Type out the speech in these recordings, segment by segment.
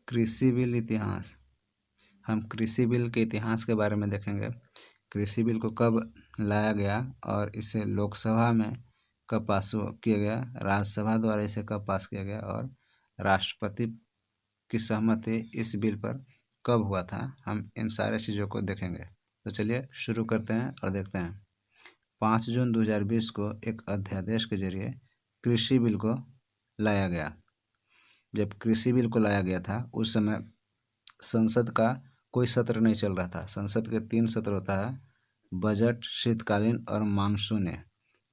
कृषि बिल इतिहास। हम कृषि बिल के इतिहास के बारे में देखेंगे। कृषि बिल को कब लाया गया और इसे लोकसभा में कब पास किया गया, राज्यसभा द्वारा इसे कब पास किया गया और राष्ट्रपति की सहमति इस बिल पर कब हुआ था, हम इन सारे चीज़ों को देखेंगे। तो चलिए शुरू करते हैं और देखते हैं। 5 जून 2020 को एक अध्यादेश के जरिए कृषि बिल को लाया गया। जब कृषि बिल को लाया गया था उस समय संसद का कोई सत्र नहीं चल रहा था। संसद के 3 सत्र होता है, बजट, शीतकालीन और मानसून।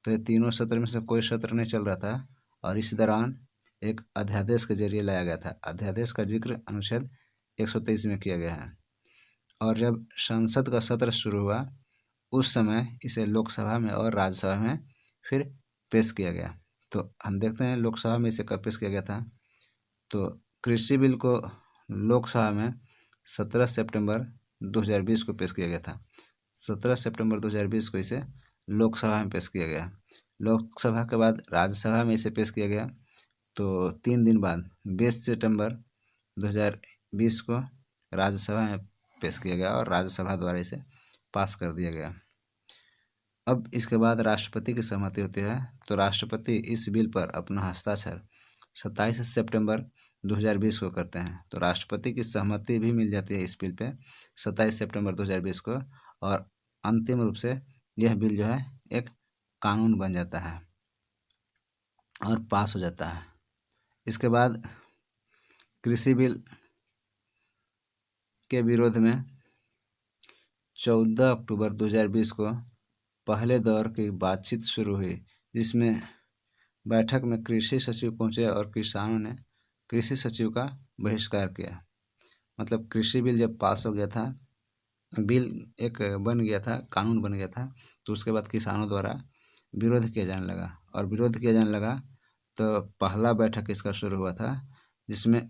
तो ये तीनों सत्र में से कोई सत्र नहीं चल रहा था और इस दौरान एक अध्यादेश के जरिए लाया गया था। अध्यादेश का जिक्र अनुच्छेद 123 में किया गया है और जब संसद का सत्र शुरू हुआ उस समय इसे लोकसभा में और राज्यसभा में फिर पेश किया गया। तो हम देखते हैं लोकसभा में इसे कब पेश किया गया था। तो कृषि बिल को लोकसभा में 17 सितंबर 2020 को पेश किया गया था। 17 सितंबर 2020 को इसे लोकसभा में पेश किया गया। लोकसभा के बाद राज्यसभा में इसे पेश किया गया। तो 3 दिन बाद 20 सितंबर 2020 को राज्यसभा में पेश किया गया और राज्यसभा द्वारा इसे पास कर दिया गया। अब इसके बाद राष्ट्रपति की सहमति होती है। तो राष्ट्रपति इस बिल पर अपना हस्ताक्षर 27 सितंबर 2020 को करते हैं। तो राष्ट्रपति की सहमति भी मिल जाती है इस बिल पे 27 सितंबर 2020 को और अंतिम रूप से यह बिल जो है एक कानून बन जाता है और पास हो जाता है। इसके बाद कृषि बिल के विरोध में 14 अक्टूबर 2020 को पहले दौर की बातचीत शुरू हुई, जिसमें बैठक में कृषि सचिव पहुंचे और किसानों ने कृषि सचिव का बहिष्कार किया। मतलब कृषि बिल जब पास हो गया था, बिल एक बन गया था, कानून बन गया था, तो उसके बाद किसानों द्वारा विरोध किया जाने लगा और विरोध किया जाने लगा तो पहला बैठक इसका शुरू हुआ था, जिसमें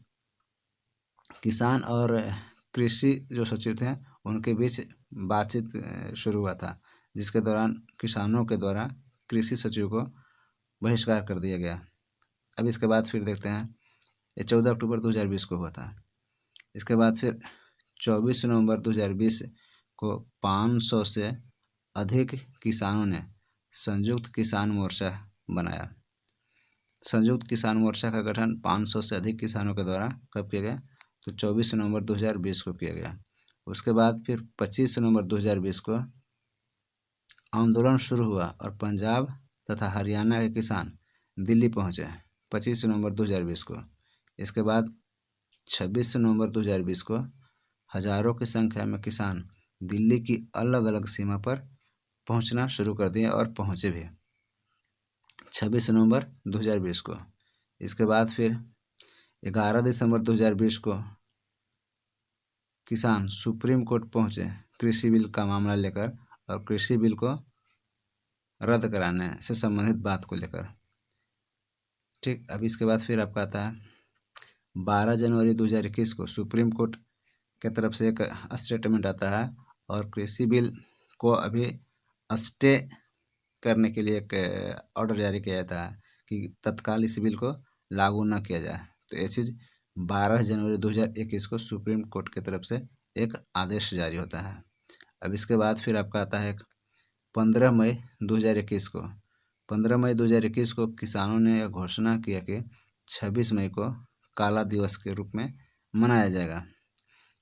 किसान और कृषि जो सचिव थे उनके बीच बातचीत शुरू हुआ था, जिसके दौरान किसानों के द्वारा कृषि सचिव को बहिष्कार कर दिया गया। अब इसके बाद फिर देखते हैं, ये 14 अक्टूबर 2020 को हुआ था। इसके बाद फिर 24 नवंबर 2020 को 500 से अधिक किसानों ने संयुक्त किसान मोर्चा बनाया। संयुक्त किसान मोर्चा का गठन 500 से अधिक किसानों के द्वारा कब किया गया, तो 24 नवंबर 2020 को किया गया। उसके बाद फिर 25 नवंबर 2020 को आंदोलन शुरू हुआ और पंजाब तथा हरियाणा के किसान दिल्ली पहुंचे 25 नवंबर 2020 को। इसके बाद 26 नवंबर 2020 को हजारों की संख्या में किसान दिल्ली की अलग अलग सीमा पर पहुंचना शुरू कर दिए और पहुंचे भी 26 नवंबर 2020 को। इसके बाद फिर 11 दिसंबर 2020 को किसान सुप्रीम कोर्ट पहुंचे कृषि बिल का मामला लेकर और कृषि बिल को रद्द कराने से संबंधित बात को लेकर। ठीक, अब इसके बाद फिर आपका आता है 12 जनवरी 2021 को सुप्रीम कोर्ट की तरफ से एक स्टेटमेंट आता है और कृषि बिल को अभी स्टे करने के लिए एक ऑर्डर जारी किया जाता है कि तत्काल इस बिल को लागू न किया जाए। तो ये चीज़ 12 जनवरी 2021 को सुप्रीम कोर्ट की तरफ से एक आदेश जारी होता है। अब इसके बाद फिर आपका आता है 15 मई 2021 को। 15 मई 2021 को किसानों ने यह घोषणा किया कि 26 मई को काला दिवस के रूप में मनाया जाएगा।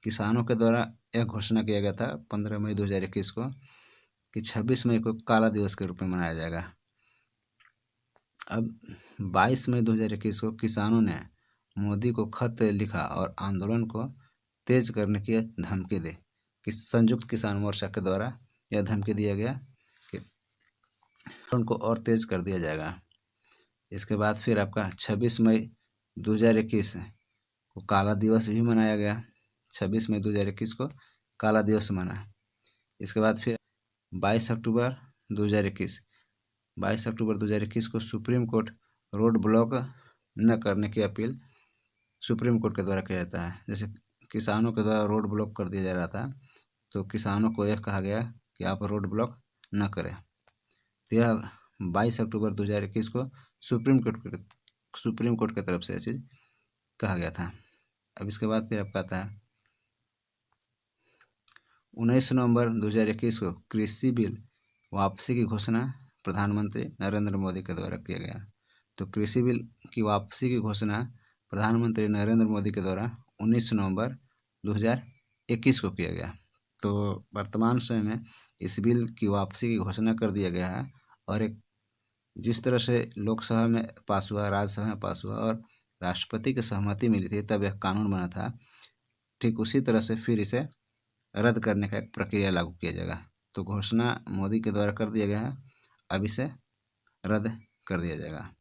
किसानों के द्वारा यह घोषणा किया गया था 15 मई 2021 को कि 26 मई को काला दिवस के रूप में मनाया जाएगा। अब 22 मई 2021 को किसानों ने मोदी को खत लिखा और आंदोलन को तेज करने की धमकी दी कि संयुक्त किसान मोर्चा के द्वारा यह धमकी दिया गया कि उनको और तेज कर दिया जाएगा। इसके बाद फिर आपका 26 मई 2021 को काला दिवस भी मनाया गया। 26 मई 2021 को काला दिवस मना। इसके बाद फिर 22 अक्टूबर 2021 को सुप्रीम कोर्ट रोड ब्लॉक न करने की अपील सुप्रीम कोर्ट के द्वारा किया जाता है। जैसे किसानों के द्वारा रोड ब्लॉक कर दिया जा रहा था, तो किसानों को यह कहा गया कि आप रोड ब्लॉक न करें। तो यह 22 अक्टूबर 2021 को सुप्रीम कोर्ट की तरफ से यह चीज़ कहा गया था। अब इसके बाद फिर आपका आता है 19 नवंबर 2021 को कृषि बिल वापसी की घोषणा प्रधानमंत्री नरेंद्र मोदी के द्वारा किया गया। तो कृषि बिल की वापसी की घोषणा प्रधानमंत्री नरेंद्र मोदी के द्वारा 19 नवंबर 2021 को किया गया। तो वर्तमान समय में इस बिल की वापसी की घोषणा कर दिया गया है और एक जिस तरह से लोकसभा में पास हुआ, राज्यसभा में पास हुआ और राष्ट्रपति की सहमति मिली थी तब यह कानून बना था, ठीक उसी तरह से फिर इसे रद्द करने का एक प्रक्रिया लागू किया जाएगा। तो घोषणा मोदी के द्वारा कर दिया गया है, अब इसे रद्द कर दिया जाएगा।